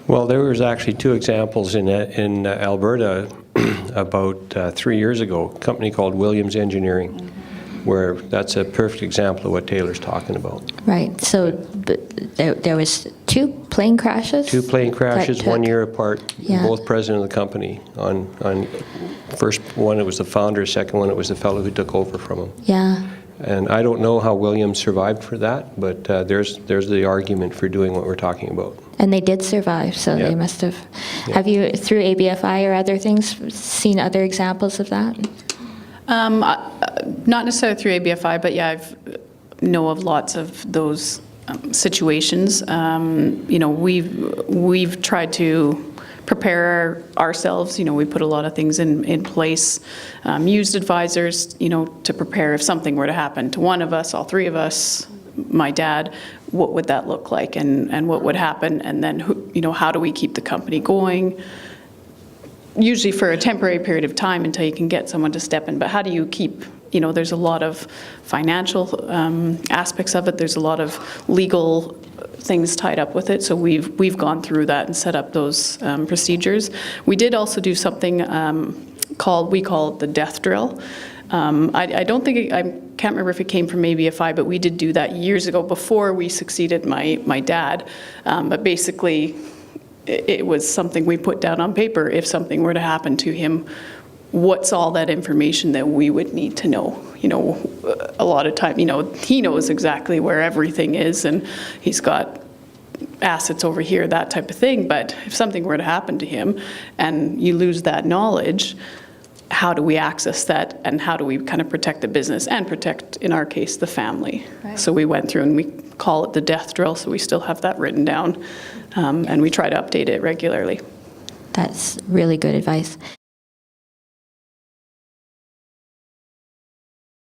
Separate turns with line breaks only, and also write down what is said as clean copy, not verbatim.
Well, there was actually two examples in Alberta about 3 years ago, a company called Williams Engineering, where that's a perfect example of what Taylor's talking about.
Right. So there was two plane crashes?
Two plane crashes, 1 year apart,
Yeah.
both president of the company. On first one, it was the founder. Second one, it was the fellow who took over from him.
Yeah.
And I don't know how Williams survived for that, but there's the argument for doing what we're talking about.
And they did survive, so
Yeah.
they must have. Have you, through ABFI or other things, seen other examples of that?
Not necessarily through ABFI, but yeah, I know of lots of those situations. We've tried to prepare ourselves. We put a lot of things in place, used advisors, to prepare if something were to happen to one of us, all three of us, my dad, what would that look like, and what would happen, and then how do we keep the company going? Usually for a temporary period of time until you can get someone to step in, but how do you keep, there's a lot of financial aspects of it, there's a lot of legal things tied up with it, so we've gone through that and set up those procedures. We did also do something we call it the death drill. I don't think, I can't remember if it came from ABFI, but we did do that years ago before we succeeded my dad, but basically it was something we put down on paper. If something were to happen to him, what's all that information that we would need to know? A lot of time, he knows exactly where everything is, and he's got assets over here, that type of thing. But if something were to happen to him and you lose that knowledge, how do we access that, and how do we kind of protect the business and protect, in our case, the family? Right. So we went through and we call it the death drill, so we still have that written down, and we try to update it regularly.
That's really good advice.